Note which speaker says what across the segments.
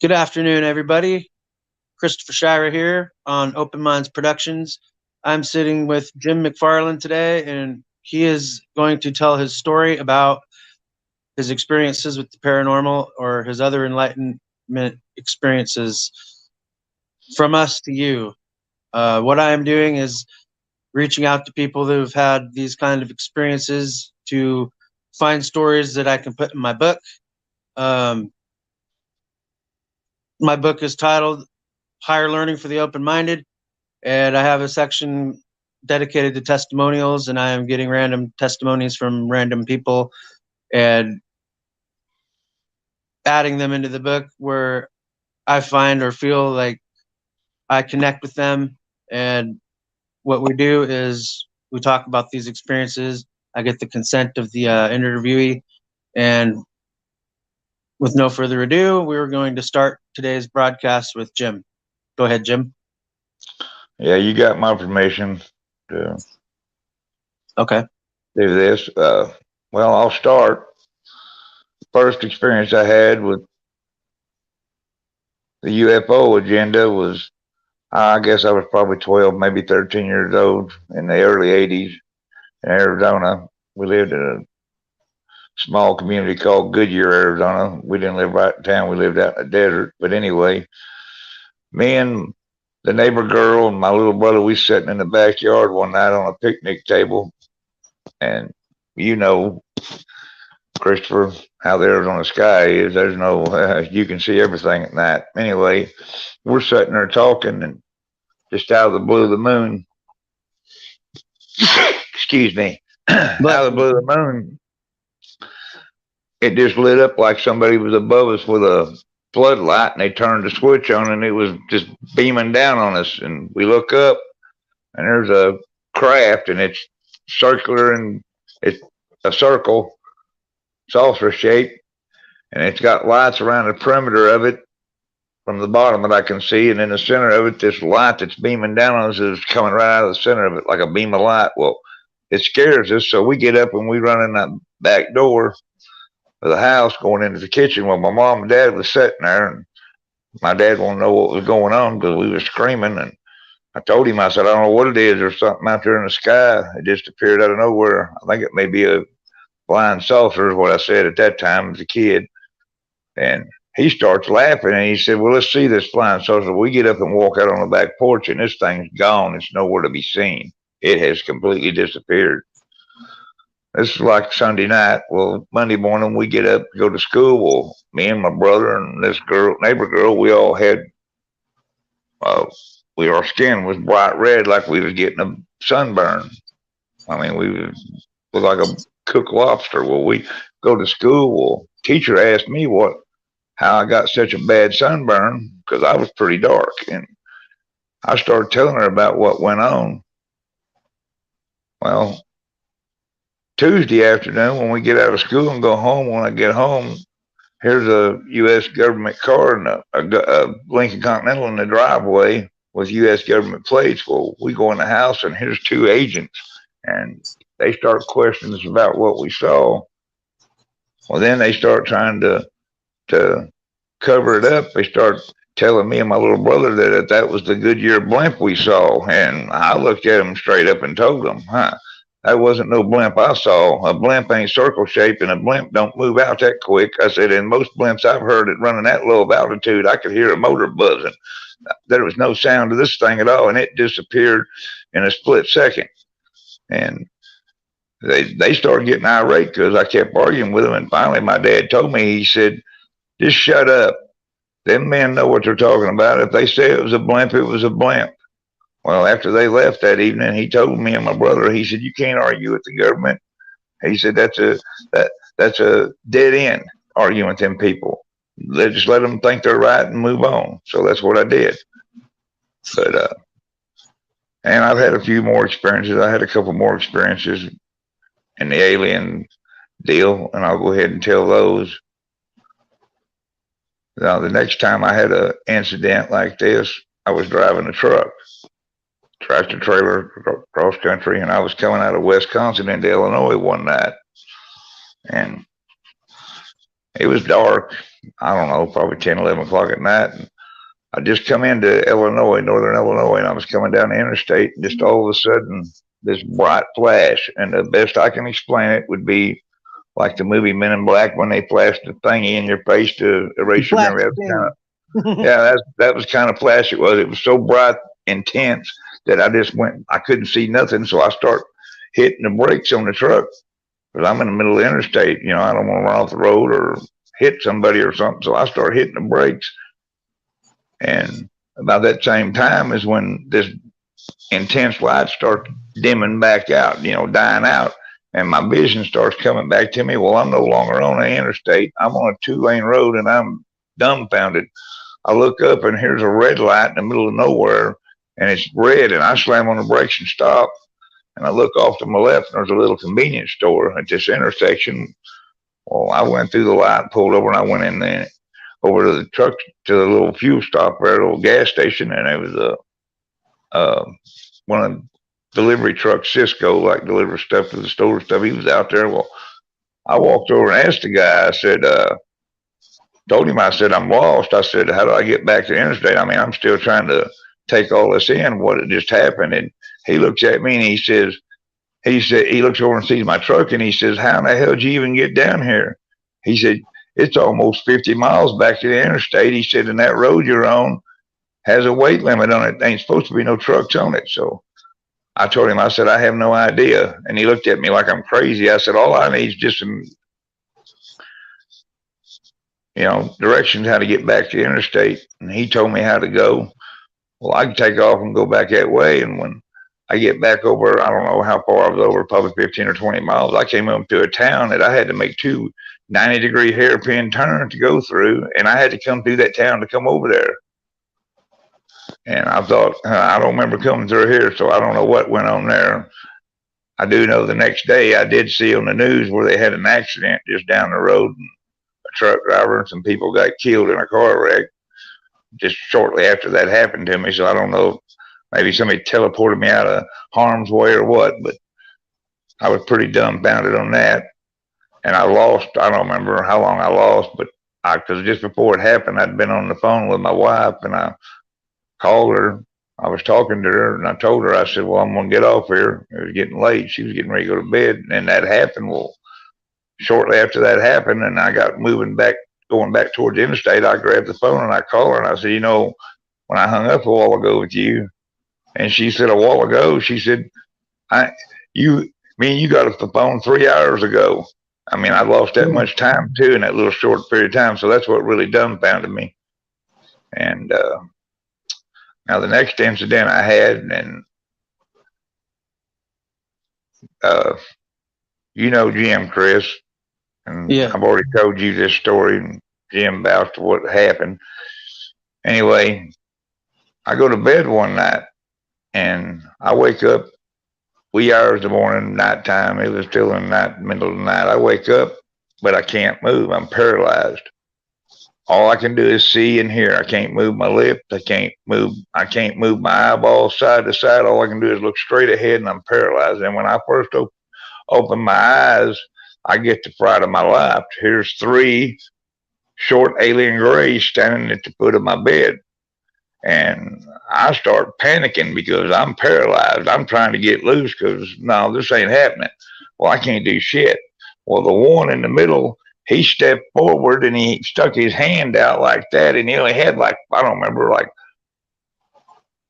Speaker 1: Good afternoon, everybody. Christopher Shira here on Open Minds Productions. I'm sitting with Jim Mcfarlin today, and he is going to tell his story about his experiences with the paranormal or his other enlightenment experiences from us to you. What I am doing is reaching out to people who've had these kind of experiences to find stories that I can put in my book. Um, my book is titled Higher Learning for the Open-Minded, and I have a section dedicated to testimonials, and I am getting random testimonies from random people and adding them into the book where I find or feel like I connect with them. And what we do is we talk about these experiences. I get the consent of the interviewee, and with no further ado, we're going to start today's broadcast with Jim. Go ahead, Jim.
Speaker 2: Yeah, you got my permission to
Speaker 1: Okay.
Speaker 2: do this. Well, I'll start. First experience I had with the UFO agenda was, I guess I was probably 12, maybe 13 years old in the early 80s in Arizona. We lived in a small community called Goodyear, Arizona. We didn't live right in town. We lived out in the desert. But anyway, me and the neighbor girl and my little brother, we sitting in the backyard one night on a picnic table. And you know, Christopher, how the Arizona sky is. There's no, you can see everything at night. Anyway, we're sitting there talking, and just out of the blue of the moon, excuse me,
Speaker 1: Bless
Speaker 2: out of the
Speaker 1: you.
Speaker 2: blue of the moon, it just lit up like somebody was above us with a floodlight, and they turned the switch on, and it was just beaming down on us. And we look up, and there's a craft, and it's circular, and it's a circle, saucer shape, and it's got lights around the perimeter of it from the bottom that I can see, and in the center of it, this light that's beaming down on us is coming right out of the center of it like a beam of light. Well, it scares us, so we get up and we run in that back door of the house going into the kitchen. Well, my mom and dad was sitting there, and my dad wanted to know what was going on because we were screaming, and I told him, I said, I don't know what it is. There's something out there in the sky. It just appeared out of nowhere. I think it may be a flying saucer is what I said at that time as a kid. And he starts laughing, and he said, well, let's see this flying saucer. We get up and walk out on the back porch, and this thing's gone. It's nowhere to be seen. It has completely disappeared. This is like Sunday night. Well, Monday morning we get up, go to school. Well, me and my brother and this girl, neighbor girl, we all had, uh, our skin was bright red like we was getting a sunburn. I mean, we was like a cooked lobster. Well, we go to school. Well, teacher asked me how I got such a bad sunburn because I was pretty dark, and I started telling her about what went on. Well, Tuesday afternoon when we get out of school and go home, when I get home, here's a U.S. government car and a Lincoln Continental in the driveway with U.S. government plates. Well, we go in the house, and here's two agents, and they start questioning us about what we saw. Well, then they start trying to cover it up. They start telling me and my little brother that was the Goodyear blimp we saw. And I looked at them straight up and told them, that wasn't no blimp I saw. A blimp ain't circle shaped, and a blimp don't move out that quick. I said, and most blimps I've heard at running that low of altitude, I could hear a motor buzzing. There was no sound to this thing at all, and it disappeared in a split second. And they started getting irate because I kept arguing with them. And finally, my dad told me, he said, just shut up. Them men know what they're talking about. If they say it was a blimp, it was a blimp. Well, after they left that evening, he told me and my brother, he said, you can't argue with the government. He said, that's a dead end arguing with them people. Just let them think they're right and move on. So that's what I did. But, and I've had a few more experiences. I had a couple more experiences in the alien deal, and I'll go ahead and tell those. Now, the next time I had an incident like this, I was driving a truck, tractor trailer cross country, and I was coming out of Wisconsin into Illinois one night. And it was dark. I don't know, probably 10, 11 o'clock at night. And I just come into Illinois, northern Illinois, and I was coming down the interstate, and just all of a sudden, this bright flash. And the best I can explain it would be like the movie Men in Black when they flashed the thingy in your face to erase your memory. Yeah, that was kind of flash it was. It was so bright, intense that I just went. I couldn't see nothing, so I start hitting the brakes on the truck because I'm in the middle of the interstate. You know, I don't want to run off the road or hit somebody or something. So I start hitting the brakes, and about that same time is when this intense light starts dimming back out. You know, dying out. And my vision starts coming back to me. Well, I'm no longer on the interstate. I'm on a 2-lane road, and I'm dumbfounded. I look up, and here's a red light in the middle of nowhere, and it's red, and I slam on the brakes and stop. And I look off to my left, and there's a little convenience store at this intersection. Well, I went through the light, pulled over, and I went in there over to the truck, to the little fuel stop there, a little gas station, and it was one of the delivery trucks, Cisco, like deliver stuff to the store stuff. He was out there. Well, I walked over and asked the guy. I said, told him, I said, I'm lost. I said, how do I get back to the interstate? I mean, I'm still trying to take all this in, what had just happened. And he looks at me and he said, he looks over and sees my truck and he says, how in the hell did you even get down here? He said, it's almost 50 miles back to the interstate. He said, and that road you're on has a weight limit on it. There ain't supposed to be no trucks on it. So I told him, I said, I have no idea. And he looked at me like I'm crazy. I said, all I need is just some, directions how to get back to the interstate. And he told me how to go. Well, I can take off and go back that way. And when I get back over, I don't know how far I was over, probably 15 or 20 miles, I came up to a town that I had to make 2 90-degree hairpin turns to go through. And I had to come through that town to come over there. And I thought, I don't remember coming through here, so I don't know what went on there. I do know the next day I did see on the news where they had an accident just down the road. And a truck driver and some people got killed in a car wreck just shortly after that happened to me. So I don't know, maybe somebody teleported me out of harm's way or what, but I was pretty dumbfounded on that. And I lost, I don't remember how long I lost, but because just before it happened, I'd been on the phone with my wife and I called her. I was talking to her and I told her, I said, well, I'm going to get off here. It was getting late. She was getting ready to go to bed. And that happened. Well, shortly after that happened and I got going back towards the interstate, I grabbed the phone and I called her and I said, when I hung up a while ago with you, and she said, a while ago, she said, me and you got off the phone 3 hours ago. I mean, I lost that much time too in that little short period of time. So that's what really dumbfounded me. And, now the next incident I had, and Jim, Chris, and yeah. I've already told you this story, and Jim about what happened. Anyway, I go to bed one night, and I wake up wee hours of the morning, nighttime. It was still in the middle of the night. I wake up, but I can't move. I'm paralyzed. All I can do is see and hear. I can't move my lips. I can't move my eyeballs side to side. All I can do is look straight ahead, and I'm paralyzed. And when I first open my eyes, I get the fright of my life. Here's 3 short alien grays standing at the foot of my bed. And I start panicking because I'm paralyzed. I'm trying to get loose because, no, this ain't happening. Well, I can't do shit. Well, the one in the middle, he stepped forward and he stuck his hand out like that. And he only had I don't remember, like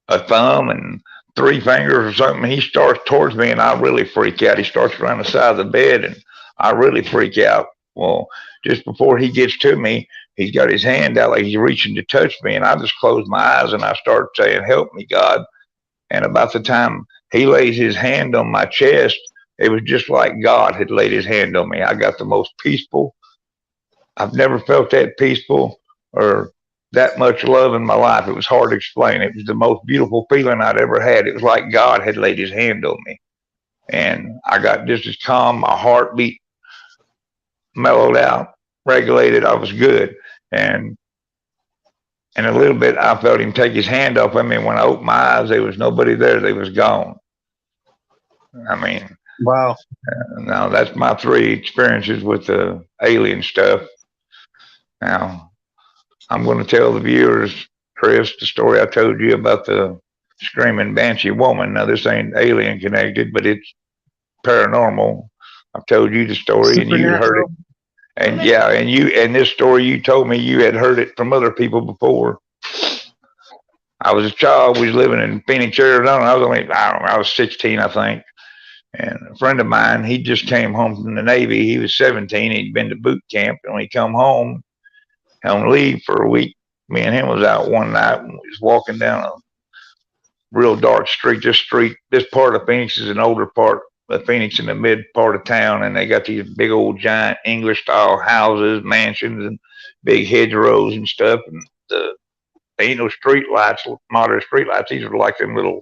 Speaker 2: a thumb and 3 fingers or something. He starts towards me and I really freak out. He starts around the side of the bed and I really freak out. Well, just before he gets to me, he's got his hand out like he's reaching to touch me. And I just close my eyes and I start saying, help me, God. And about the time he lays his hand on my chest, it was just like God had laid his hand on me. I got the most peaceful. I've never felt that peaceful or that much love in my life. It was hard to explain. It was the most beautiful feeling I'd ever had. It was like God had laid his hand on me. And I got just as calm. My heartbeat mellowed out, regulated. I was good. And in a little bit, I felt him take his hand off of me. When I opened my eyes, there was nobody there. They was gone. I mean,
Speaker 1: wow.
Speaker 2: Now that's my 3 experiences with the alien stuff. Now, I'm going to tell the viewers, Chris, the story I told you about the screaming banshee woman. Now, this ain't alien connected, but it's paranormal. I've told you the story, and you heard it.
Speaker 1: Supernatural.
Speaker 2: And yeah, and this story you told me you had heard it from other people before. I was a child. We was living in Phoenix, Arizona. I was only, I don't know, I was 16, I think. And a friend of mine, he just came home from the Navy. He was 17. He'd been to boot camp. And when he come home, on leave for a week, me and him was out one night and we was walking down a real dark street. This part of Phoenix is an older part of Phoenix in the mid part of town. And they got these big old giant English style houses, mansions, and big hedgerows and stuff. And there ain't no street lights, modern street lights. These are like them little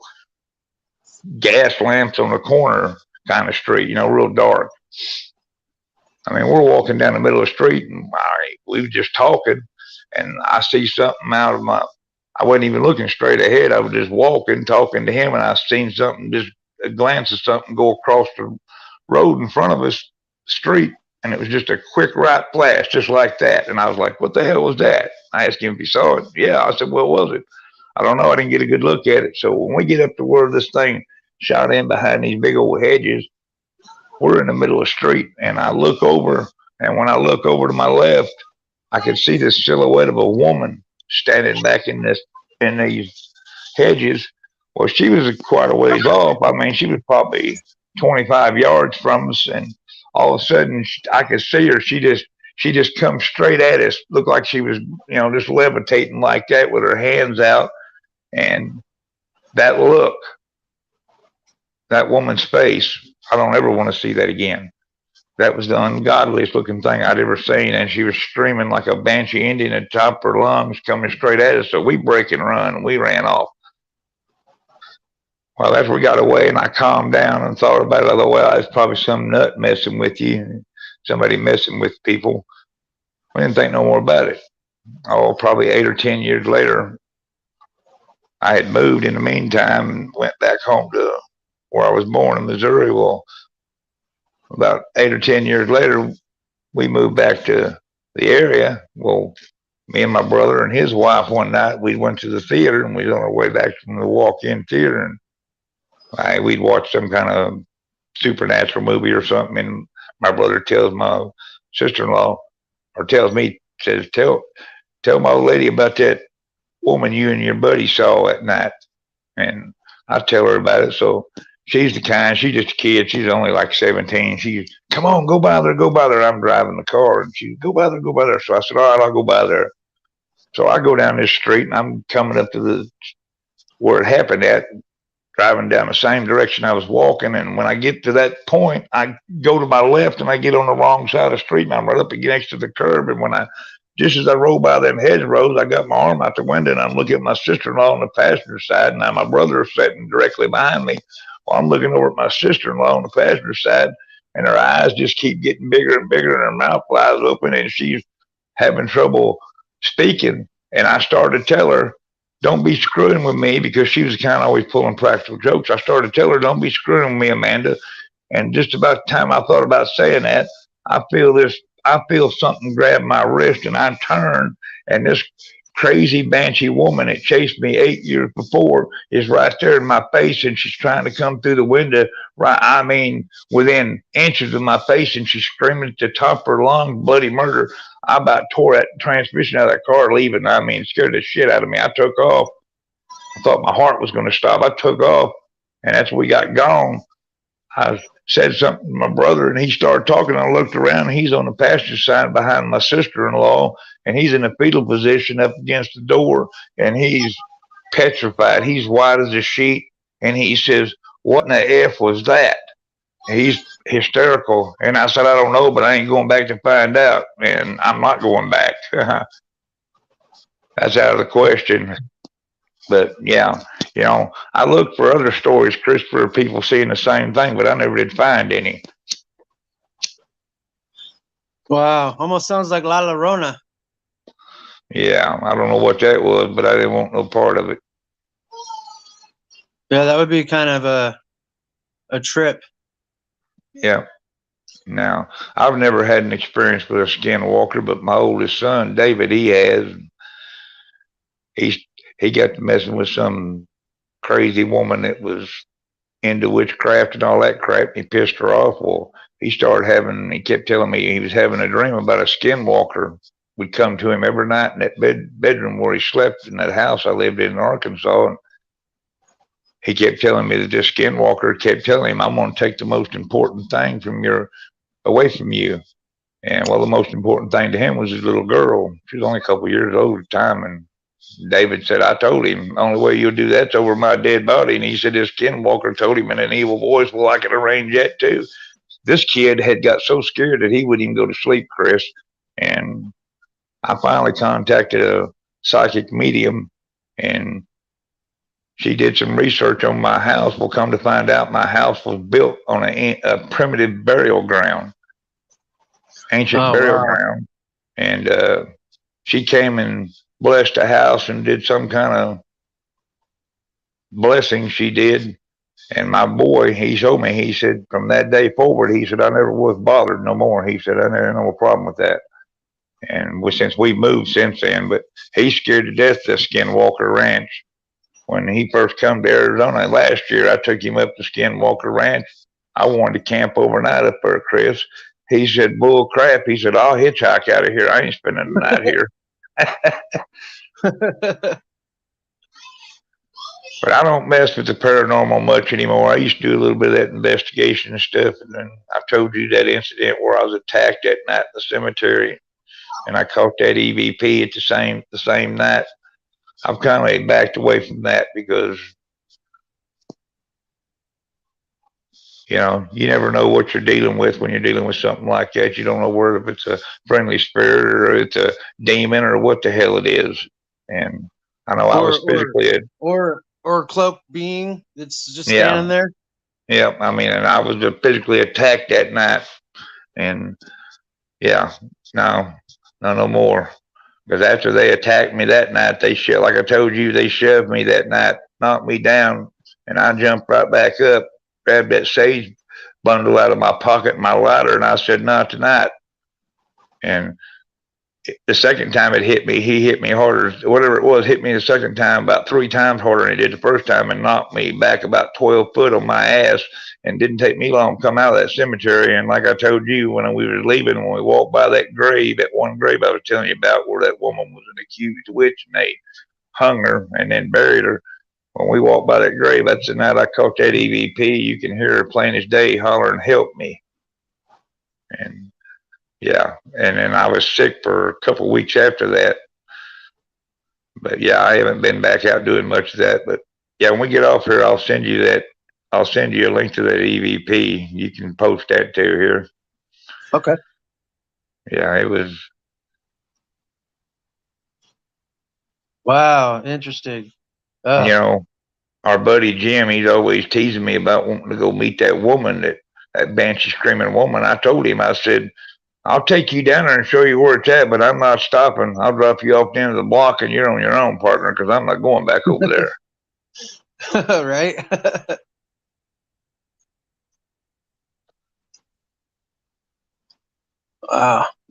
Speaker 2: gas lamps on the corner kind of street, real dark. I mean, we're walking down the middle of the street and we were just talking, and I see something out of my. I wasn't even looking straight ahead. I was just walking, talking to him, and I seen something, just a glance of something go across the road in front of us, street, and it was just a quick right flash, just like that. And I was like, "What the hell was that?" I asked him if he saw it. Yeah, I said, "What was it?" I don't know. I didn't get a good look at it. So when we get up to where this thing shot in behind these big old hedges, we're in the middle of the street, and I look over, and when I look over to my left, I could see this silhouette of a woman standing back in these hedges. Well, she was quite a ways off. I mean, she was probably 25 yards from us, and all of a sudden I could see her. She just come straight at us. Looked like she was, just levitating like that with her hands out, and that look, that woman's face. I don't ever want to see that again. That was the ungodliest looking thing I'd ever seen. And she was screaming like a banshee Indian at the top of her lungs coming straight at us. So we break and run and we ran off. Well, after we got away and I calmed down and thought about it, I thought, well, it's probably some nut messing with you, somebody messing with people. We didn't think no more about it. Oh, probably 8 or 10 years later, I had moved in the meantime and went back home to where I was born in Missouri. Well, about 8 or 10 years later, we moved back to the area. Well, me and my brother and his wife one night, we went to the theater and we was on our way back from the walk-in theater, and we'd watch some kind of supernatural movie or something. And my brother tells my sister-in-law, or tells me, says, tell my old lady about that woman you and your buddy saw at night. And I tell her about it. So she's the kind, she's just a kid. She's only like 17. She's, come on, go by there, go by there. I'm driving the car. And she, go by there, go by there. So I said, all right, I'll go by there. So I go down this street and I'm coming up to where it happened at, driving down the same direction I was walking. And when I get to that point, I go to my left and I get on the wrong side of the street and I'm right up next to the curb. And just as I roll by them hedgerows, I got my arm out the window and I'm looking at my sister-in-law on the passenger side. Now my brother is sitting directly behind me. Well, I'm looking over at my sister-in-law on the passenger side, and her eyes just keep getting bigger and bigger, and her mouth flies open, and she's having trouble speaking. And I started to tell her, don't be screwing with me, because she was kind of always pulling practical jokes. I started to tell her, don't be screwing with me, Amanda. And just about the time I thought about saying that, I feel something grab my wrist, and I turn, and this crazy banshee woman that chased me 8 years before is right there in my face, and she's trying to come through the window, right, I mean, within inches of my face, and she's screaming at the top of her lungs, bloody murder. I about tore that transmission out of that car leaving. I mean, scared the shit out of me. I took off. I thought my heart was going to stop. I took off, and as we got gone, I said something to my brother, and he started talking. I looked around, and he's on the passenger side behind my sister-in-law, and he's in a fetal position up against the door, and he's petrified. He's white as a sheet, and he says, what in the F was that? He's hysterical. And I said, I don't know, but I ain't going back to find out, and I'm not going back. That's out of the question. But yeah, I looked for other stories, Christopher, of people seeing the same thing, but I never did find any.
Speaker 1: Wow, almost sounds like La Llorona.
Speaker 2: Yeah, I don't know what that was, but I didn't want no part of it.
Speaker 1: Yeah, that would be kind of a trip.
Speaker 2: Yeah. Now, I've never had an experience with a skinwalker, but my oldest son, David, he has. He's he got to messing with some crazy woman that was into witchcraft and all that crap. And he pissed her off. Well, he kept telling me he was having a dream about a skinwalker would come to him every night in that bedroom where he slept in that house I lived in Arkansas. And he kept telling me that this skinwalker kept telling him, I'm going to take the most important thing away from you. And well, the most important thing to him was his little girl. She was only a couple of years old at the time. And David said, I told him, the only way you'll do that's over my dead body. And he said, this skinwalker told him in an evil voice, well, I can arrange that too. This kid had got so scared that he wouldn't even go to sleep, Chris. And I finally contacted a psychic medium, and she did some research on my house. Well, come to find out, my house was built on a primitive burial ground, ancient
Speaker 1: Oh,
Speaker 2: burial
Speaker 1: wow.
Speaker 2: ground. And she came and blessed the house and did some kind of blessing she did. And my boy, he showed me, he said, from that day forward, he said, I never was bothered no more. He said, I never had no problem with that. And since we moved since then, but he's scared to death of the Skinwalker Ranch. When he first come to Arizona last year, I took him up to Skinwalker Ranch. I wanted to camp overnight up there, Chris. He said, bull crap. He said, I'll hitchhike out of here. I ain't spending the night here. But I don't mess with the paranormal much anymore. I used to do a little bit of that investigation and stuff. And then I told you that incident where I was attacked that night in the cemetery, and I caught that EVP at the same night. I've kind of backed away from that because you never know what you're dealing with when you're dealing with something like that. You don't know whether if it's a friendly spirit or it's a demon or what the hell it is. And I know I was physically,
Speaker 1: or cloaked being that's just
Speaker 2: yeah,
Speaker 1: standing there.
Speaker 2: yeah. I mean, and I was physically attacked that night, and yeah, no, no more. Because after they attacked me that night, like I told you, they shoved me that night, knocked me down, and I jumped right back up, grabbed that sage bundle out of my pocket, my lighter, and I said, "Not tonight." And the second time it hit me, he hit me harder. Whatever it was, hit me the second time about 3 times harder than he did the first time, and knocked me back about 12 foot on my ass. And didn't take me long to come out of that cemetery. And like I told you, when we were leaving, when we walked by that one grave I was telling you about, where that woman was an accused witch, and they hung her and then buried her. When we walked by that grave, that's the night I caught that EVP. You can hear her plain as day hollering, "Help me!" And yeah, and then I was sick for a couple of weeks after that. But yeah, I haven't been back out doing much of that. But yeah, when we get off here, I'll send you that. I'll send you a link to that EVP. You can post that too here.
Speaker 1: Okay.
Speaker 2: Yeah, it was.
Speaker 1: Wow, interesting.
Speaker 2: You know, our buddy Jim, he's always teasing me about wanting to go meet that woman, that banshee screaming woman. I told him, I said, I'll take you down there and show you where it's at, but I'm not stopping. I'll drop you off the end of the block and you're on your own, partner, because I'm not going back over there.
Speaker 1: Right.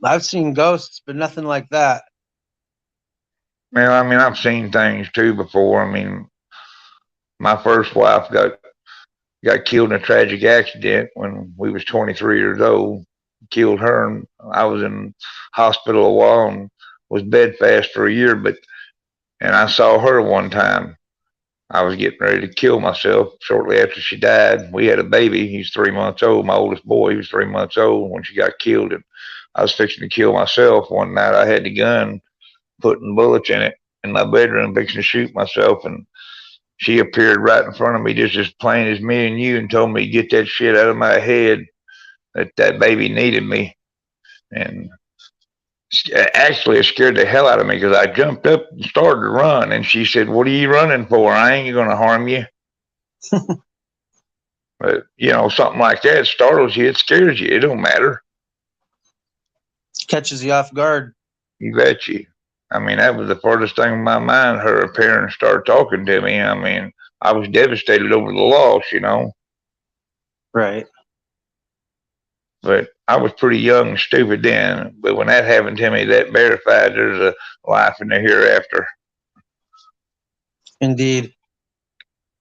Speaker 1: I've seen ghosts, but nothing like that.
Speaker 2: Well, I mean, I've seen things too before. I mean, my first wife got killed in a tragic accident when we was 23 years old. Killed her, and I was in hospital a while and was bedfast for a year. And I saw her one time. I was getting ready to kill myself shortly after she died. We had a baby. He's 3 months old. My oldest boy, he was 3 months old when she got killed. And I was fixing to kill myself one night. I had the gun, putting bullets in it in my bedroom, fixing to shoot myself. And she appeared right in front of me, just as plain as me and you, and told me to get that shit out of my head, that baby needed me. And actually, it scared the hell out of me because I jumped up and started to run. And she said, "What are you running for? I ain't going to harm you." But, something like that startles you. It scares you. It don't matter.
Speaker 1: Catches you off guard.
Speaker 2: You bet you. I mean, that was the furthest thing in my mind, her appearing and start talking to me. I mean, I was devastated over the loss.
Speaker 1: Right.
Speaker 2: But I was pretty young and stupid then. But when that happened to me, that verified there's a life in the hereafter.
Speaker 1: Indeed.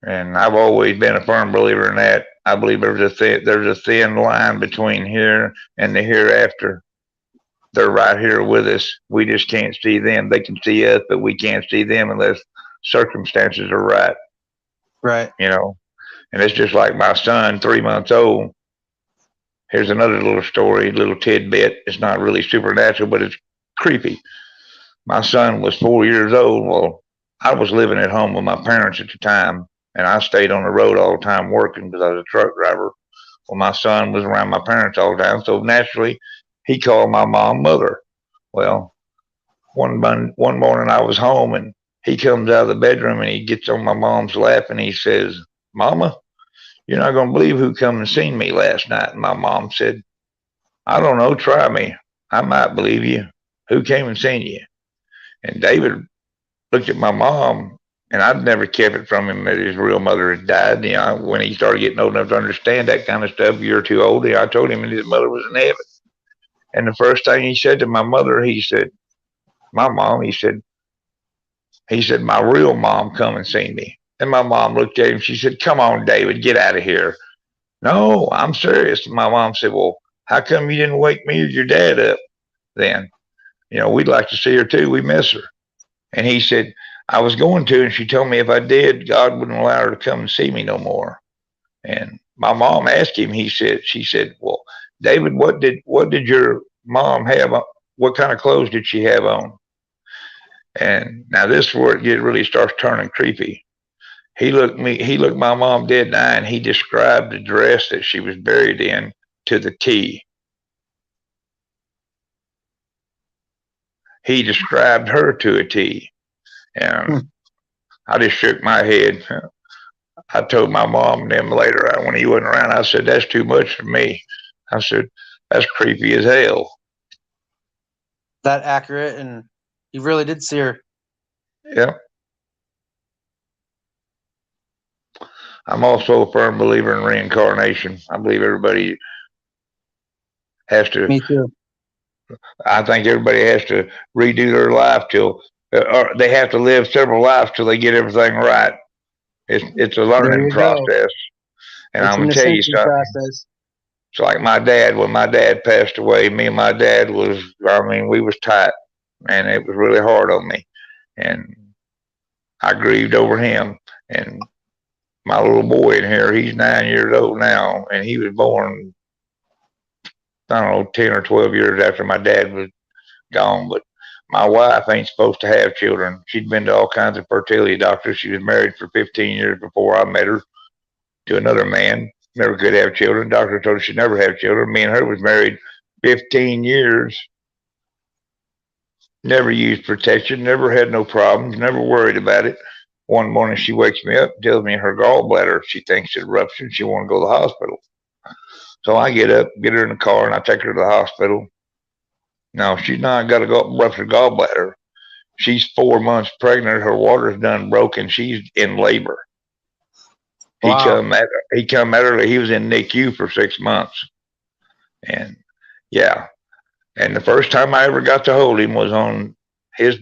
Speaker 2: And I've always been a firm believer in that. I believe there's a thin line between here and the hereafter. They're right here with us. We just can't see them. They can see us, but we can't see them unless circumstances are right.
Speaker 1: Right.
Speaker 2: You know, and it's just like my son, 3 months old. Here's another little story, little tidbit. It's not really supernatural, but it's creepy. My son was 4 years old. Well, I was living at home with my parents at the time, and I stayed on the road all the time working because I was a truck driver. Well, my son was around my parents all the time, so naturally, he called my mom mother. Well, one morning I was home, and he comes out of the bedroom and he gets on my mom's lap and he says, "Mama, you're not going to believe who come and seen me last night." And my mom said, "I don't know. Try me. I might believe you. Who came and seen you?" And David looked at my mom, and I'd never kept it from him that his real mother had died. You know, when he started getting old enough to understand that kind of stuff, a year or two older, I told him that his mother was in heaven. And the first thing he said to my mother, he said, "My mom," he said, "my real mom come and seen me." And my mom looked at him. She said, "Come on, David, get out of here." "No, I'm serious." My mom said, "Well, how come you didn't wake me or your dad up then? You know, we'd like to see her too. We miss her." And he said, "I was going to, and she told me if I did, God wouldn't allow her to come and see me no more." And my mom asked him, she said, "Well, David, what did your mom have? What kind of clothes did she have on?" And now this is where it really starts turning creepy. He looked my mom dead in the eye, and he described the dress that she was buried in to the T. He described her to a T. And
Speaker 1: Hmm.
Speaker 2: I just shook my head. I told my mom and them later when he wasn't around, I said, "That's too much for me." I said, "That's creepy as hell."
Speaker 1: That accurate, and you really did see her.
Speaker 2: Yeah. I'm also a firm believer in reincarnation. I believe everybody has to,
Speaker 1: Me too.
Speaker 2: I think everybody has to redo their life till, or they have to live several lives till they get everything right. It's a
Speaker 1: There
Speaker 2: learning
Speaker 1: you go.
Speaker 2: process. And
Speaker 1: It's
Speaker 2: I'm
Speaker 1: an
Speaker 2: going to tell you
Speaker 1: ascension
Speaker 2: something.
Speaker 1: process.
Speaker 2: It's like my dad, when my dad passed away, me and my dad we was tight, and it was really hard on me. And I grieved over him. And my little boy in here, he's 9 years old now, and he was born, I don't know, 10 or 12 years after my dad was gone. But my wife ain't supposed to have children. She'd been to all kinds of fertility doctors. She was married for 15 years before I met her to another man. Never could have children. Doctor told her she'd never have children. Me and her was married 15 years. Never used protection. Never had no problems. Never worried about it. One morning she wakes me up, tells me her gallbladder, she thinks it ruptured. She want to go to the hospital. So I get up, get her in the car, and I take her to the hospital. No, she's not got a ruptured gallbladder. She's 4 months pregnant. Her water's done broken. She's in labor. He
Speaker 1: Wow.
Speaker 2: come at he come at her. He was in NICU for 6 months, and yeah. And the first time I ever got to hold him was his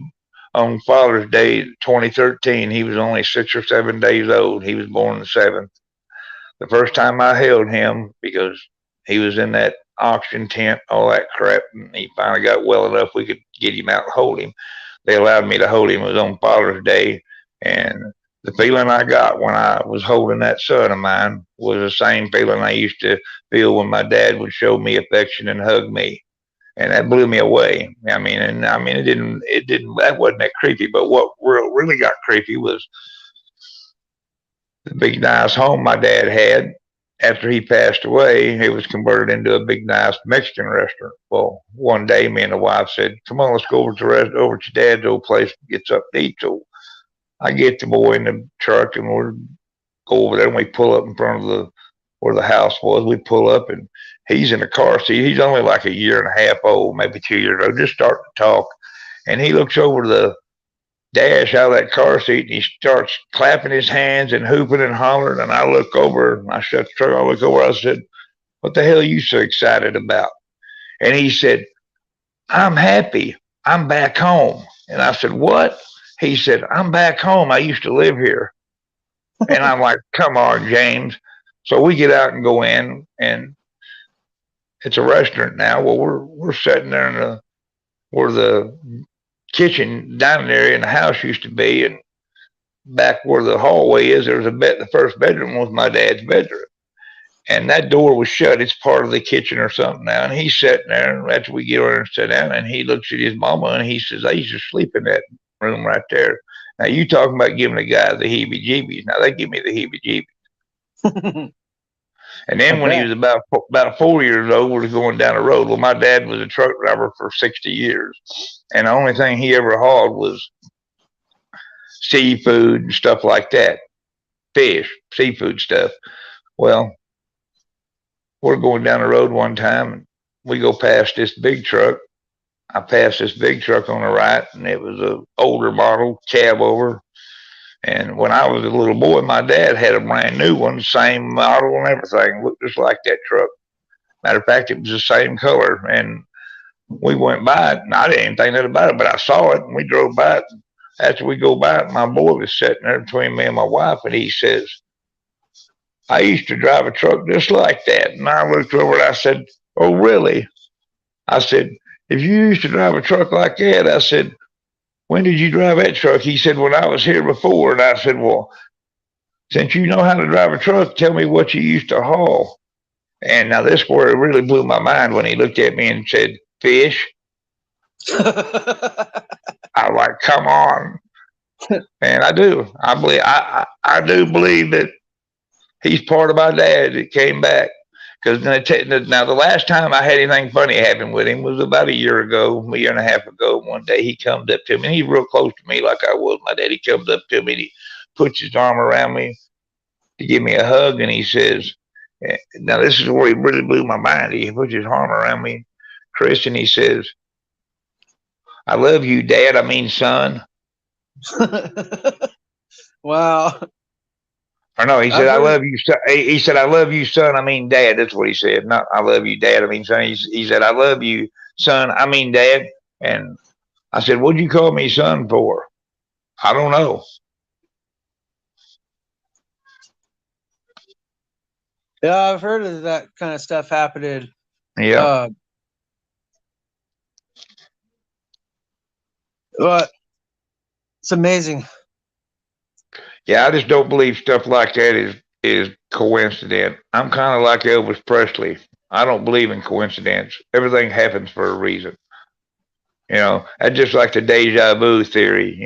Speaker 2: on Father's Day, 2013. He was only 6 or 7 days old. He was born the 7th. The first time I held him, because he was in that oxygen tent, all that crap, and he finally got well enough we could get him out and hold him. They allowed me to hold him. It was on Father's Day, and the feeling I got when I was holding that son of mine was the same feeling I used to feel when my dad would show me affection and hug me, and that blew me away. That wasn't that creepy. But what really got creepy was the big nice home my dad had. After he passed away, it was converted into a big nice Mexican restaurant. Well, one day, me and the wife said, "Come on, let's go over to Dad's old place and get something to eat." So I get the boy in the truck, and we go over there, and we pull up in front of the where the house was. We pull up, and he's in a car seat. He's only like a year and a half old, maybe 2 years old, just starting to talk. And he looks over the dash out of that car seat, and he starts clapping his hands and hooping and hollering. And I look over, and I shut the truck. I look over. I said, What the hell are you so excited about? And he said, I'm happy. I'm back home. And I said, what? He said, I'm back home. I used to live here. And I'm like, come on, James. So we get out and go in, and it's a restaurant now. Well, we're sitting there in the where the kitchen dining area in the house used to be, and back where the hallway is, there was a bed. The first bedroom was my dad's bedroom, and that door was shut. It's part of the kitchen or something now. And he's sitting there, and after we get over and sit down, and he looks at his mama, and he says, "I used to sleep in that room right there." Now you talking about giving a guy the heebie-jeebies? Now they give me the heebie-jeebies. And
Speaker 1: I
Speaker 2: then when he
Speaker 1: bet.
Speaker 2: was about 4 years old, we were going down the road. Well, my dad was a truck driver for 60 years, and the only thing he ever hauled was seafood and stuff like that, fish, seafood stuff. Well, we're going down the road one time, and we go past this big truck. I passed this big truck on the right, and it was a older model cab over. And when I was a little boy, my dad had a brand new one, same model and everything, looked just like that truck. Matter of fact, it was the same color. And we went by it, and I didn't think nothing about it, but I saw it, and we drove by it. After we go by it, my boy was sitting there between me and my wife, and he says, I used to drive a truck just like that. And I looked over and I said, oh, really? I said, if you used to drive a truck like that, I said, when did you drive that truck? He said, when I was here before. And I said, well, since you know how to drive a truck, tell me what you used to haul. And now this where it really blew my mind when he looked at me and said, fish. I was like, come on. And I do. I do believe that he's part of my dad that came back. Because now the last time I had anything funny happen with him was about a year and a half ago. One day he comes up to me, and he's real close to me like I was my dad. He comes up to me, and he puts his arm around me to give me a hug, and he says, now this is where he really blew my mind. He puts his arm around me, Chris, and he says, I love you, Dad. I mean, son.
Speaker 1: Wow.
Speaker 2: Or no, he
Speaker 1: I've
Speaker 2: said, I
Speaker 1: heard.
Speaker 2: love you, son. He said, I love you, son. I mean, Dad. That's what he said. Not, I love you, Dad. I mean, son. He said, I love you, son. I mean, Dad. And I said, what'd you call me son for? I don't know.
Speaker 1: Yeah, I've heard of that kind of stuff happening.
Speaker 2: Yeah.
Speaker 1: Uh, but it's amazing.
Speaker 2: Yeah, I just don't believe stuff like that is coincidence. I'm kind of like Elvis Presley. I don't believe in coincidence. Everything happens for a reason. That's just like the deja vu theory.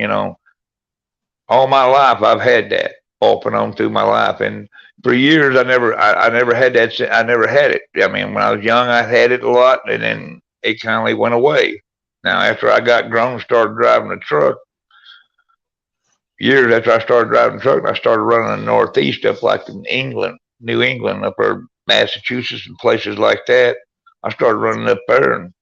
Speaker 2: All my life I've had that off and on through my life, and for years I never had that. I never had it. I mean, when I was young, I had it a lot, and then it kind of went away. Now, after I got grown, and started driving a truck. Years after I started driving a truck, and I started running in the Northeast, up like in England, New England, up there, Massachusetts, and places like that. I started running up there, and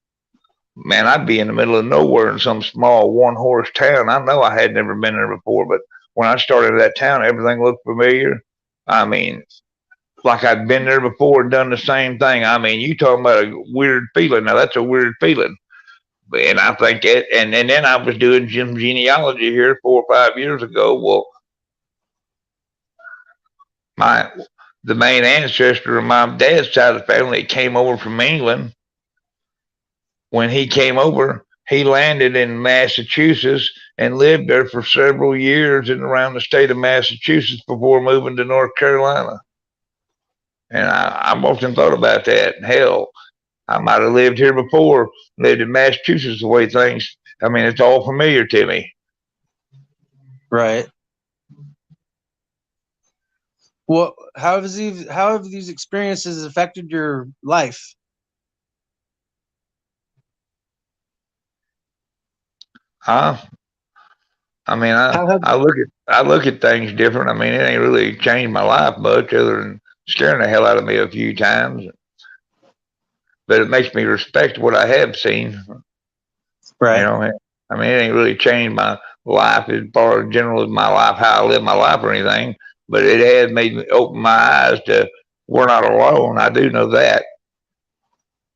Speaker 2: man, I'd be in the middle of nowhere in some small one-horse town. I know I had never been there before, but when I started that town, everything looked familiar. I mean, like I'd been there before and done the same thing. I mean, you talking about a weird feeling. Now, that's a weird feeling. And I think it, and then I was doing some genealogy here 4 or 5 years ago. Well, my the main ancestor of my dad's side of the family that came over from England, when he came over, he landed in Massachusetts and lived there for several years and around the state of Massachusetts before moving to North Carolina. And I've often thought about that. Hell, I might have lived here before, lived in Massachusetts the way things, I mean, it's all familiar to me.
Speaker 1: Right. Well, how have these experiences affected your life?
Speaker 2: Huh? I mean,
Speaker 1: How have
Speaker 2: I look at things different. I mean, it ain't really changed my life much, other than scaring the hell out of me a few times. But it makes me respect what I have seen.
Speaker 1: right?
Speaker 2: I mean, it ain't really changed my life as far as general as my life, how I live my life or anything. But it has made me open my eyes to we're not alone. I do know that.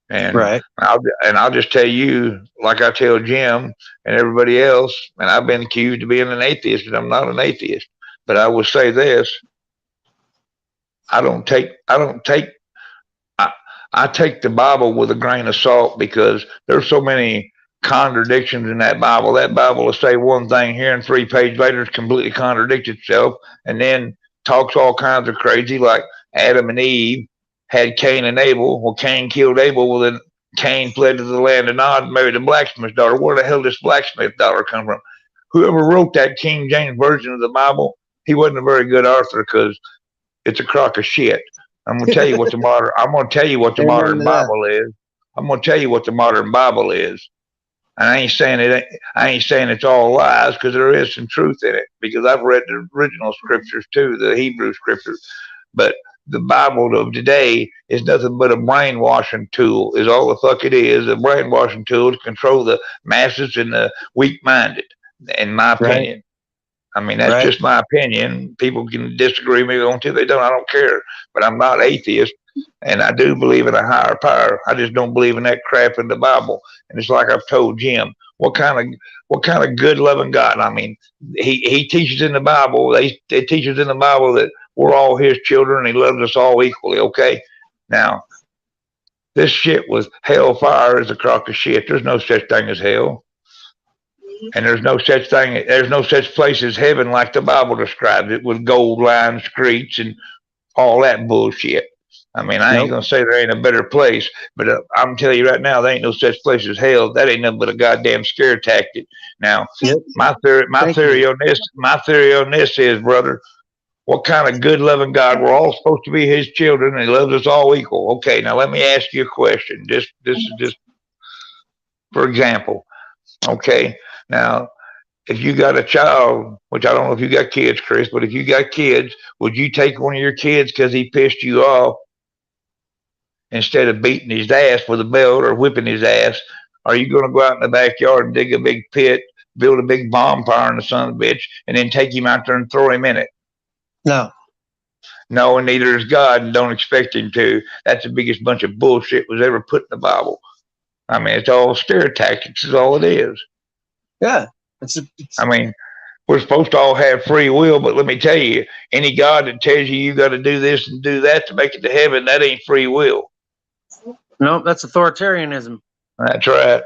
Speaker 2: And
Speaker 1: Right.
Speaker 2: I'll just tell you, like I tell Jim and everybody else, and I've been accused of being an atheist, and I'm not an atheist. But I will say this: I don't take I, I take the Bible with a grain of salt because there's so many contradictions in that Bible. That Bible will say one thing here, and 3 pages later, it's completely contradicts itself, and then talks all kinds of crazy, like Adam and Eve had Cain and Abel. Well, Cain killed Abel. Well, then Cain fled to the land of Nod and married a blacksmith's daughter. Where the hell did this blacksmith's daughter come from? Whoever wrote that King James version of the Bible, he wasn't a very good author because it's a crock of shit. I'm gonna tell you what the modern. I'm gonna tell you what the
Speaker 1: Amen
Speaker 2: modern
Speaker 1: to that.
Speaker 2: Bible is. I'm gonna tell you what the modern Bible is. And I ain't saying it. I ain't saying it's all lies because there is some truth in it. Because I've read the original scriptures too, the Hebrew scriptures. But the Bible of today is nothing but a brainwashing tool. Is all the fuck it is. A brainwashing tool to control the masses and the weak-minded. In my
Speaker 1: Right.
Speaker 2: opinion. I mean, that's
Speaker 1: Right.
Speaker 2: just my opinion. People can disagree with me on it. They don't. I don't care. But I'm not atheist, and I do believe in a higher power. I just don't believe in that crap in the Bible. And it's like I've told Jim, what kind of good loving God? I mean, he teaches in the Bible. They teaches in the Bible that we're all His children, and He loves us all equally. Okay, now this shit was hellfire is a crock of shit. There's no such thing as hell. And there's no such place as heaven like the Bible describes it with gold lined streets and all that bullshit. I mean, I ain't
Speaker 1: Nope.
Speaker 2: gonna say there ain't a better place, but I'm telling you right now, there ain't no such place as hell. That ain't nothing but a goddamn scare tactic. Now,
Speaker 1: Yep. Thank you.
Speaker 2: my theory on this is, brother, what kind of good loving God? We're all supposed to be His children, and He loves us all equal. Okay, now let me ask you a question. This is just for example. Okay, now if you got a child, which I don't know if you got kids, Chris, but if you got kids, would you take one of your kids because he pissed you off instead of beating his ass with a belt or whipping his ass? Are you going to go out in the backyard and dig a big pit, build a big bonfire in the son of a bitch, and then take him out there and throw him in it?
Speaker 1: No.
Speaker 2: No, and neither is God, and don't expect him to. That's the biggest bunch of bullshit was ever put in the Bible. I mean, it's all scare tactics, is all it is.
Speaker 1: Yeah.
Speaker 2: I mean, we're supposed to all have free will, but let me tell you, any God that tells you got to do this and do that to make it to heaven, that ain't free will.
Speaker 1: No, that's authoritarianism.
Speaker 2: That's right.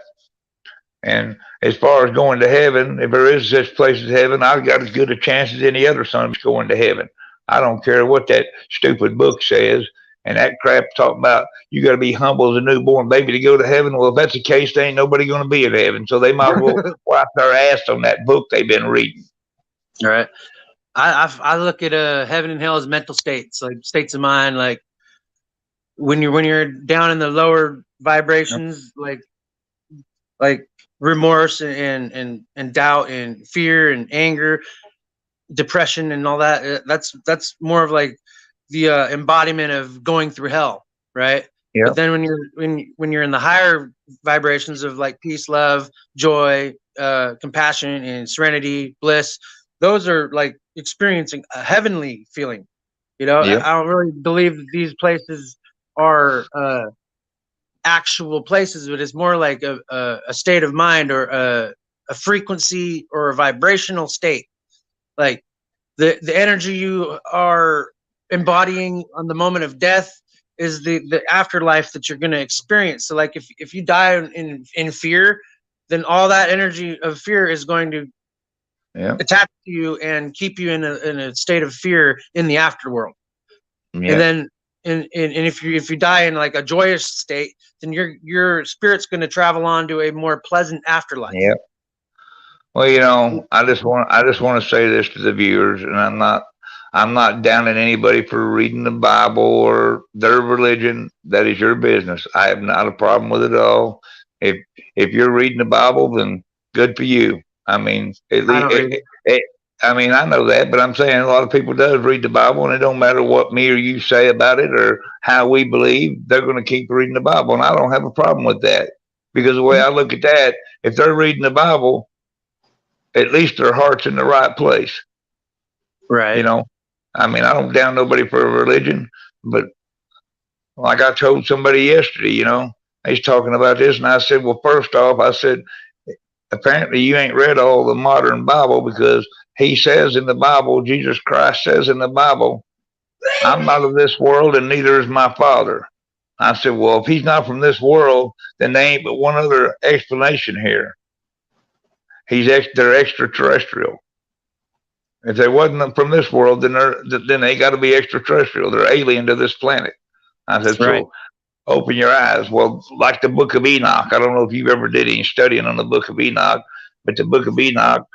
Speaker 2: And as far as going to heaven, if there is such place as heaven, I've got as good a chance as any other son of going to heaven. I don't care what that stupid book says. And that crap talking about you got to be humble as a newborn baby to go to heaven. Well, if that's the case, there ain't nobody going to be in heaven. So they might as well wipe their ass on that book they've been reading.
Speaker 1: All right. I look at heaven and hell as mental states, like states of mind. Like when you're down in the lower vibrations, like remorse and doubt and fear and anger, depression and all that. That's more of like the embodiment of going through hell, right? But
Speaker 2: Yep.
Speaker 1: then when you're in the higher vibrations of like peace, love, joy, compassion, and serenity, bliss, those are like experiencing a heavenly feeling. You know,
Speaker 2: Yep.
Speaker 1: I don't really believe that these places are actual places, but it's more like a state of mind or a frequency or a vibrational state. Like the energy you are embodying on the moment of death is the afterlife that you're going to experience. So like if you die in fear, then all that energy of fear is going to
Speaker 2: Yep.
Speaker 1: attach to you and keep you in a state of fear in the afterworld. And
Speaker 2: Yep.
Speaker 1: then and if you die in like a joyous state, then your spirit's going to travel on to a more pleasant afterlife.
Speaker 2: Yep. Well, I just want to say this to the viewers, and I'm not downing anybody for reading the Bible or their religion. That is your business. I have not a problem with it at all. If if you're reading the Bible, then good for you. I mean, at
Speaker 1: I
Speaker 2: least
Speaker 1: don't read it.
Speaker 2: I mean, I know that, but I'm saying a lot of people does read the Bible, and it don't matter what me or you say about it or how we believe. They're going to keep reading the Bible, and I don't have a problem with that because the way I look at that, if they're reading the Bible at least their heart's in the right place. You
Speaker 1: Right.
Speaker 2: know, I mean, I don't down nobody for a religion, but Like I told somebody yesterday, he's talking about this, and I said, well, first off, I said, apparently you ain't read all the modern Bible, because he says in the Bible, Jesus Christ says in the Bible, I'm not of this world and neither is my Father. I said, well, if he's not from this world, then there ain't but one other explanation here. They're extraterrestrial. If they wasn't from this world, then they got to be extraterrestrial. They're alien to this planet. I said,
Speaker 1: Right.
Speaker 2: so open your eyes. Well, like the Book of Enoch. I don't know if you've ever did any studying on the Book of Enoch, but the Book of Enoch,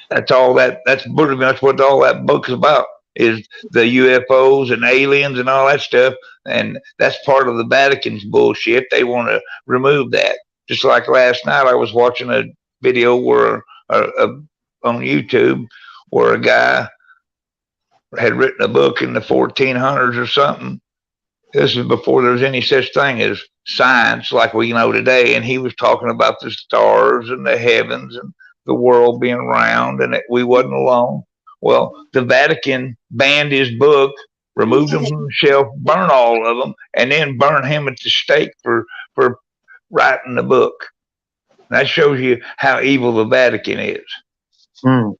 Speaker 2: that's pretty much what all that book is about, is the UFOs and aliens and all that stuff. And that's part of the Vatican's bullshit. They want to remove that. Just like last night, I was watching a video on YouTube where a guy had written a book in the 1400s or something. This is before there was any such thing as science like we know today. And he was talking about the stars and the heavens and the world being round and that we wasn't alone. Well, the Vatican banned his book, removed him from the shelf, burned all of them, and then burned him at the stake for writing the book. That shows you how evil the Vatican is.
Speaker 1: Mm.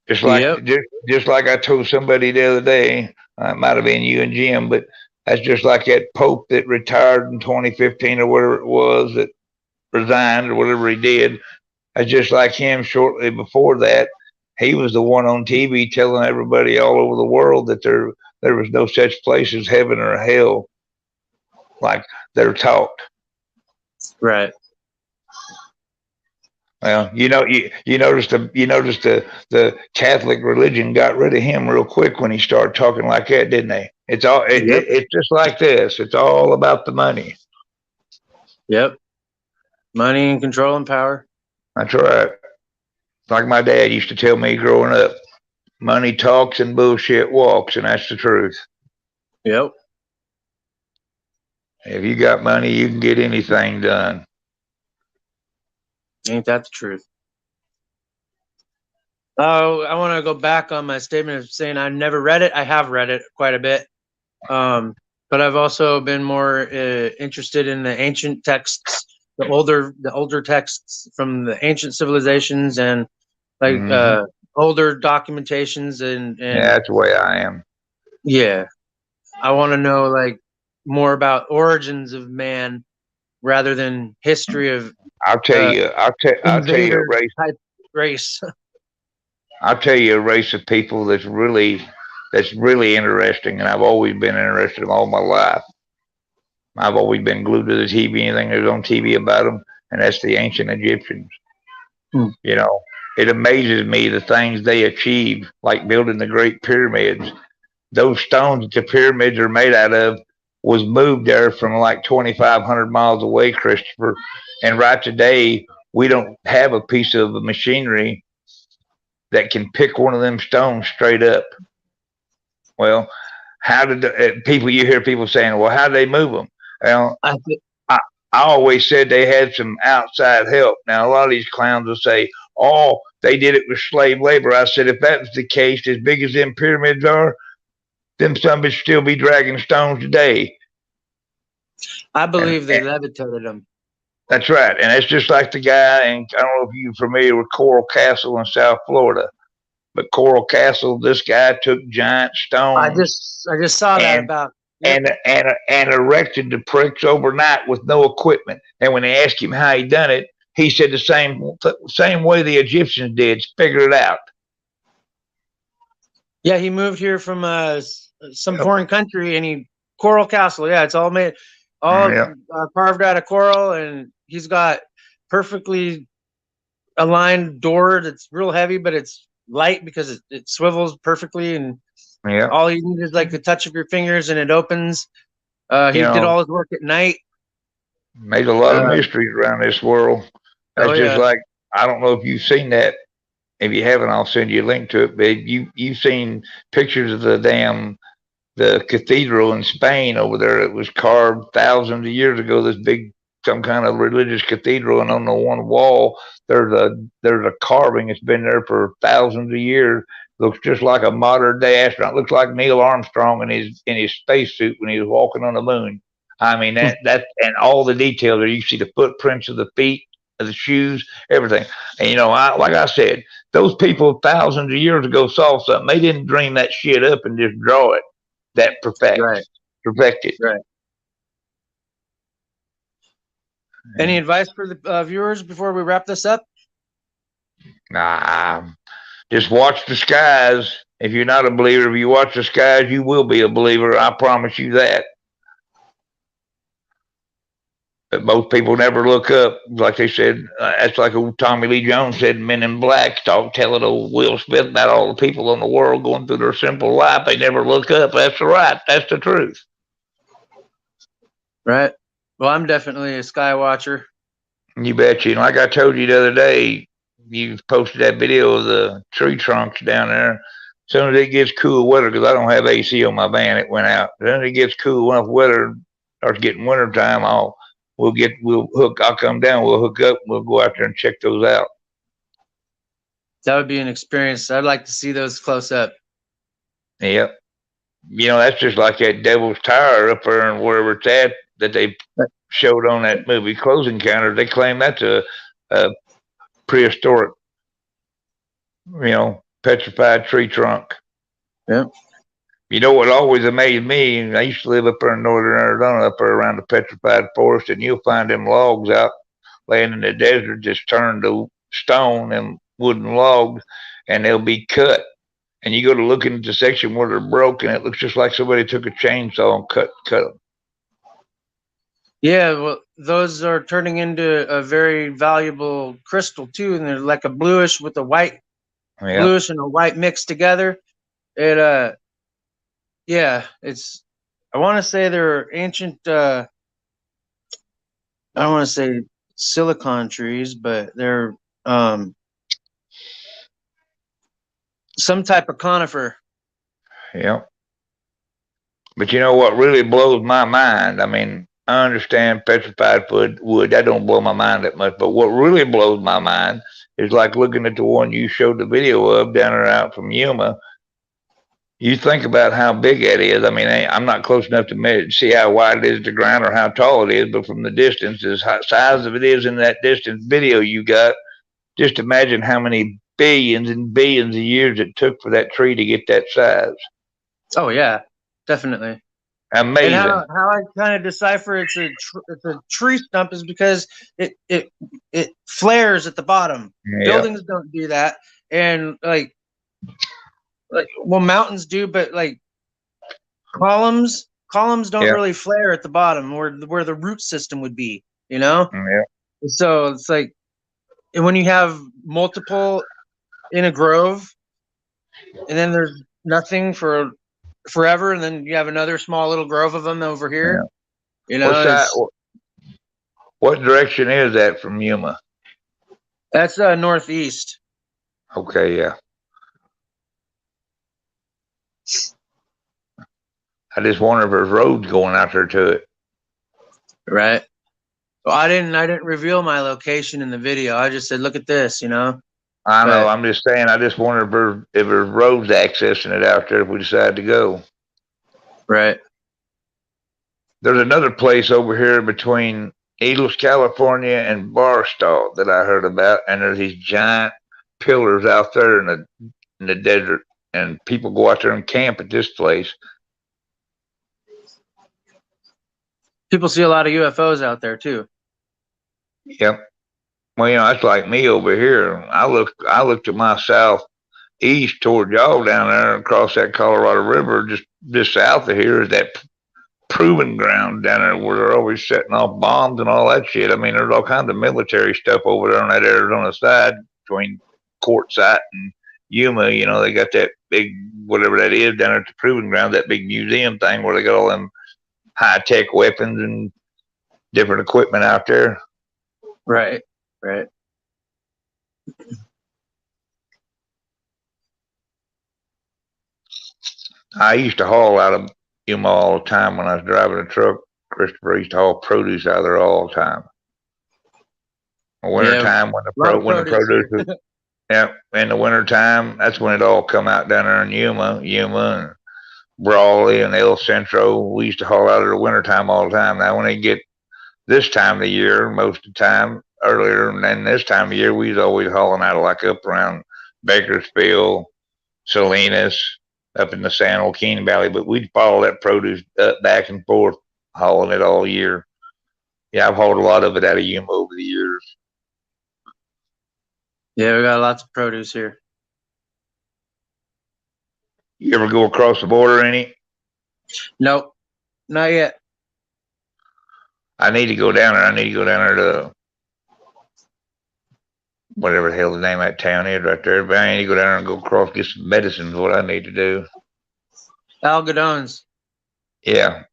Speaker 2: Just like I told somebody the other day, it might have been you and Jim, but that's just like that Pope that retired in 2015 or whatever it was, that resigned or whatever he did. That's just like him shortly before that. He was the one on TV telling everybody all over the world that there was no such place as heaven or hell, like they're taught.
Speaker 1: Right.
Speaker 2: Well, you noticed the Catholic religion got rid of him real quick when he started talking like that, didn't they? It's just like this. It's all about the money.
Speaker 1: Yep. Money and control and power.
Speaker 2: That's right. Like my dad used to tell me growing up, money talks and bullshit walks, and that's the truth.
Speaker 1: Yep.
Speaker 2: If you got money, you can get anything done.
Speaker 1: Ain't that the truth? Oh, I want to go back on my statement of saying I never read it. I have read it quite a bit, but I've also been more interested in the ancient texts, the older texts from the ancient civilizations, and like older documentations, and
Speaker 2: yeah, that's the way I am.
Speaker 1: Yeah, I want to know like more about origins of man rather than history of.
Speaker 2: I'll tell you a
Speaker 1: race.
Speaker 2: I'll tell you a race of people that's really interesting, and I've always been interested in all my life. I've always been glued to the TV, anything that's on TV about them, and that's the ancient Egyptians. It amazes me the things they achieved, like building the Great Pyramids. Those stones that the pyramids are made out of was moved there from like 2,500 miles away, Christopher. And right today, we don't have a piece of machinery that can pick one of them stones straight up. Well, how did you hear people saying, well, how did they move them? Well, I always said they had some outside help. Now, a lot of these clowns will say, oh, they did it with slave labor. I said, if that was the case, as big as them pyramids are, them some would still be dragging stones today.
Speaker 1: I believe they levitated them.
Speaker 2: That's right. And it's just like the guy, and I don't know if you're familiar with Coral Castle in South Florida, but Coral Castle, this guy took giant stones.
Speaker 1: I just saw that about.
Speaker 2: And erected the bricks overnight with no equipment. And when they asked him how he done it, he said the same way the Egyptians did, figure it out.
Speaker 1: Yeah, he moved here from some foreign country, and Coral Castle. Yeah, it's all made, carved out of coral, and he's got perfectly aligned door that's real heavy, but it's light because it swivels perfectly, and all you need is like the touch of your fingers, and it opens. He did all his work at night.
Speaker 2: Made a lot of mysteries around this world. That's just like, I don't know if you've seen that. If you haven't, I'll send you a link to it. But you've seen pictures of the cathedral in Spain over there. It was carved thousands of years ago. This big, some kind of religious cathedral, and on the one wall there's a carving. It's been there for thousands of years, Looks just like a modern day astronaut. Looks like Neil Armstrong in his spacesuit when he was walking on the moon. I mean that and all the details there. You see the footprints of the feet, of the shoes, everything. And like I said, those people thousands of years ago saw something. They didn't dream that shit up and just draw it that
Speaker 1: Right.
Speaker 2: perfected.
Speaker 1: Right. Any advice for the viewers before we wrap this up?
Speaker 2: Nah, just watch the skies. If you're not a believer, if you watch the skies, you will be a believer. I promise you that. But most people never look up. Like they said, that's like old Tommy Lee Jones said, Men in Black, telling old Will Smith about all the people in the world going through their simple life. They never look up. That's right. That's the truth.
Speaker 1: Right. Well, I'm definitely a sky watcher.
Speaker 2: You bet you. And like I told you the other day, you posted that video of the tree trunks down there. As soon as it gets cool weather, because I don't have AC on my van, it went out. As soon as it gets cool enough weather, starts getting winter time, I'll come down, we'll hook up, we'll go out there and check those out.
Speaker 1: That would be an experience. I'd like to see those close up.
Speaker 2: Yep. That's just like that Devil's Tower up there and wherever it's at that they showed on that movie Close Encounters. They claim that's a prehistoric, petrified tree trunk.
Speaker 1: Yeah.
Speaker 2: You know what always amazed me, and I used to live up there in northern Arizona, up there around the petrified forest, and you'll find them logs out laying in the desert just turned to stone and wooden logs, and they'll be cut. And you go to look into the section where they're broken, it looks just like somebody took a chainsaw and cut them.
Speaker 1: Yeah, well, those are turning into a very valuable crystal too, and they're like a bluish with a white, bluish and a white mixed together. It yeah, it's. I want to say they're ancient. I don't want to say silicon trees, but they're some type of conifer.
Speaker 2: Yeah. But you know what really blows my mind? I mean, I understand petrified wood. That don't blow my mind that much. But what really blows my mind is like looking at the one you showed the video of down there out from Yuma. You think about how big that is. I mean, I'm not close enough to see how wide it is to the ground or how tall it is, but from the distance, the size of it is in that distance video you got, just imagine how many billions and billions of years it took for that tree to get that size.
Speaker 1: Oh yeah, definitely.
Speaker 2: Amazing.
Speaker 1: And how I kind of decipher it's a tree stump is because it flares at the bottom. Yep. Buildings don't do that, and like well, mountains do, but like columns don't really flare at the bottom where the root system would be.
Speaker 2: Yeah.
Speaker 1: So it's like when you have multiple in a grove, and then there's nothing for forever, and then you have another small little grove of them over here. Yeah.
Speaker 2: What direction is that from Yuma?
Speaker 1: That's northeast.
Speaker 2: Okay, yeah. I just wonder if there's roads going out there to it.
Speaker 1: Right. Well, I didn't reveal my location in the video. I just said, look at this,
Speaker 2: I know. I'm just saying. I just wonder if there's roads accessing it out there if we decide to go.
Speaker 1: Right.
Speaker 2: There's another place over here between Eagles, California, and Barstow that I heard about, and there's these giant pillars out there in the desert, and people go out there and camp at this place.
Speaker 1: People see a lot of UFOs out there too.
Speaker 2: Yep. Well, that's like me over here. I look to my southeast toward y'all down there across that Colorado River, just south of here is that proving ground down there where they're always setting off bombs and all that shit. I mean, there's all kinds of military stuff over there on that Arizona side between Quartzsite and Yuma. They got that big, whatever that is down there at the proving ground, that big museum thing where they got all them high-tech weapons and different equipment out there.
Speaker 1: Right. Right.
Speaker 2: I used to haul out of Yuma all the time when I was driving a truck. Christopher used to haul produce out of there all the time. Winter time when the produce was, Yeah, in the wintertime, that's when it all come out down there in Yuma and Brawley and El Centro. We used to haul out in the wintertime all the time. Now, when they get this time of the year, most of the time, earlier than this time of year, we was always hauling out like up around Bakersfield, Salinas, up in the San Joaquin Valley. But we'd follow that produce up back and forth, hauling it all year. Yeah, I've hauled a lot of it out of Yuma over the years.
Speaker 1: Yeah, we got lots of produce here.
Speaker 2: You ever go across the border any?
Speaker 1: Nope, not yet.
Speaker 2: I need to go down there. I need to go down there to whatever the hell the name of that town is right there. But I need to go down there and go across, get some medicine is what I need to do.
Speaker 1: Algodons.
Speaker 2: Yeah.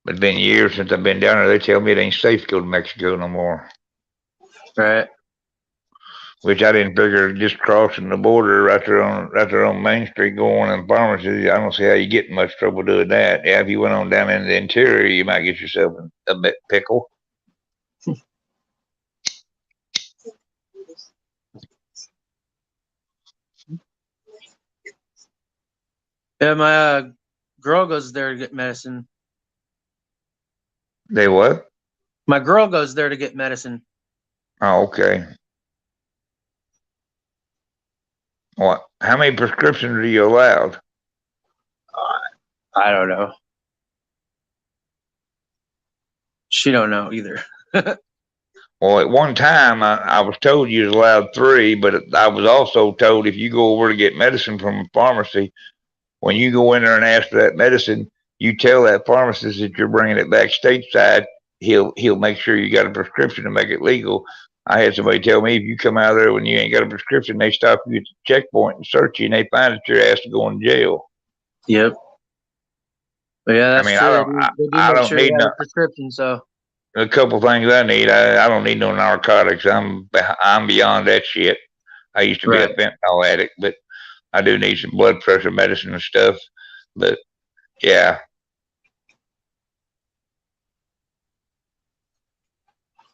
Speaker 2: But it's been years since I've been down there. They tell me it ain't safe to go to Mexico no more.
Speaker 1: Right.
Speaker 2: Which I didn't figure just crossing the border right there on Main Street going in pharmacies. I don't see how you get in much trouble doing that. Yeah, if you went on down in the interior, you might get yourself a bit pickle.
Speaker 1: Yeah, my girl goes there to get medicine.
Speaker 2: They what?
Speaker 1: My girl goes there to get medicine.
Speaker 2: Oh, okay. What? How many prescriptions are you allowed?
Speaker 1: I don't know. She don't know either.
Speaker 2: Well, at one time, I was told you was allowed 3, but I was also told if you go over to get medicine from a pharmacy, when you go in there and ask for that medicine, you tell that pharmacist that you're bringing it back stateside. He'll make sure you got a prescription to make it legal. I had somebody tell me if you come out of there when you ain't got a prescription, they stop you at the checkpoint and search you, and they find that you're asked to go in jail.
Speaker 1: Yep. But yeah, that's
Speaker 2: I mean,
Speaker 1: true. They do
Speaker 2: I
Speaker 1: make
Speaker 2: don't
Speaker 1: sure you
Speaker 2: need
Speaker 1: have
Speaker 2: no.
Speaker 1: a prescription. So
Speaker 2: A couple things I need. I don't need no narcotics. I'm beyond that shit. I used to be a
Speaker 1: right.
Speaker 2: fentanyl addict, but I do need some blood pressure medicine and stuff. But yeah,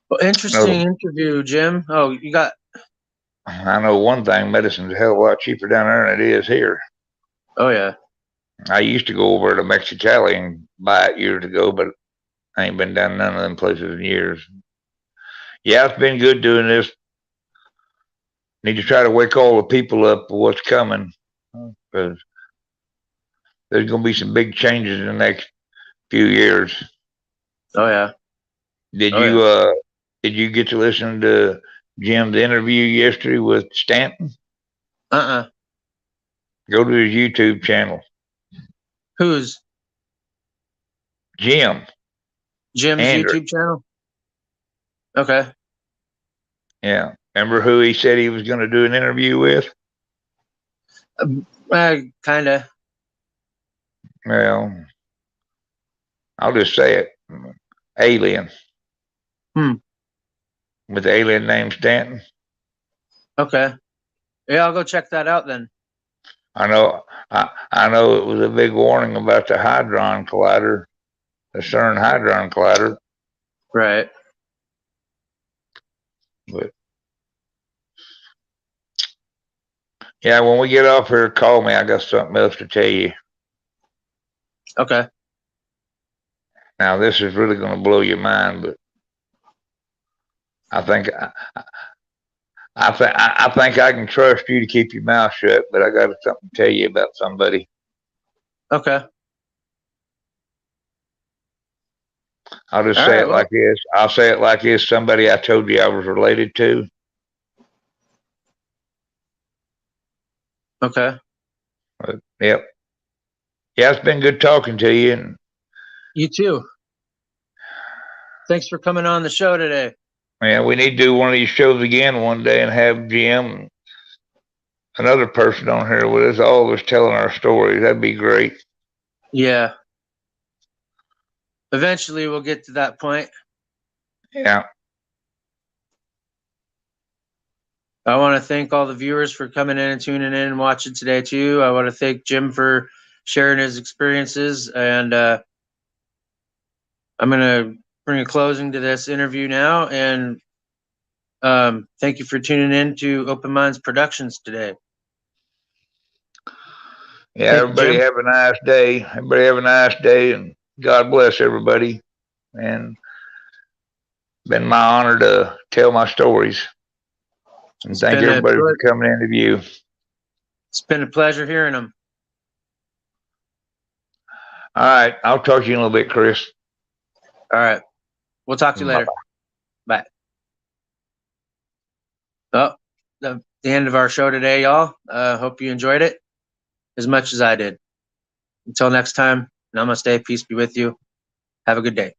Speaker 1: Well, interesting
Speaker 2: no,
Speaker 1: interview, Jim. Oh, you got.
Speaker 2: I know one thing: medicine's a hell of a lot cheaper down there than it is here.
Speaker 1: Oh yeah.
Speaker 2: I used to go over to Mexicali and buy it years ago, but I ain't been down none of them places in years. Yeah, it's been good doing this. Need to try to wake all the people up for what's coming, because there's going to be some big changes in the next few years.
Speaker 1: Oh yeah.
Speaker 2: Did
Speaker 1: Oh
Speaker 2: you
Speaker 1: yeah.
Speaker 2: uh did you get to listen to Jim's interview yesterday with Stanton?
Speaker 1: Uh-uh.
Speaker 2: Go to his YouTube channel.
Speaker 1: Who's
Speaker 2: Jim
Speaker 1: Jim's
Speaker 2: Andrew.
Speaker 1: YouTube channel? Okay.
Speaker 2: Yeah. Remember who he said he was going to do an interview with?
Speaker 1: Kinda.
Speaker 2: Well, I'll just say it. Alien.
Speaker 1: Hmm.
Speaker 2: With the alien named Stanton.
Speaker 1: Okay. Yeah, I'll go check that out then.
Speaker 2: I know I know it was a big warning about the Hadron Collider, the CERN Hadron Collider.
Speaker 1: Right.
Speaker 2: But yeah, when we get off here, call me. I got something else to tell you.
Speaker 1: Okay.
Speaker 2: Now this is really going to blow your mind, but I think I think I can trust you to keep your mouth shut. But I got something to tell you about somebody.
Speaker 1: Okay.
Speaker 2: I'll just
Speaker 1: All
Speaker 2: say
Speaker 1: right.
Speaker 2: it
Speaker 1: Well.
Speaker 2: like this. I'll say it like this. Somebody I told you I was related to.
Speaker 1: Okay.
Speaker 2: But, yep. Yeah, it's been good talking to you. And
Speaker 1: You too. Thanks for coming on the show today.
Speaker 2: yeah, we need to do one of these shows again one day and have Jim, another person on here with us, all of us telling our stories. That'd be great.
Speaker 1: Yeah. Eventually we'll get to that point.
Speaker 2: Yeah.
Speaker 1: I want to thank all the viewers for coming in and tuning in and watching today too. I want to thank Jim for sharing his experiences, and I'm going to bring a closing to this interview now, and Thank you for tuning in to Open Minds Productions today.
Speaker 2: Yeah,
Speaker 1: Thank you,
Speaker 2: everybody
Speaker 1: Jim.
Speaker 2: have a nice day. Everybody have a nice day, and God bless everybody. And been my honor to tell my stories. And thank everybody for coming in to view.
Speaker 1: It's been a pleasure hearing them.
Speaker 2: All right, I'll talk to you in a little bit, Chris.
Speaker 1: All right, we'll talk to you later. Bye. Oh, the end of our show today, y'all. Hope you enjoyed it as much as I did. Until next time, namaste, peace be with you. Have a good day.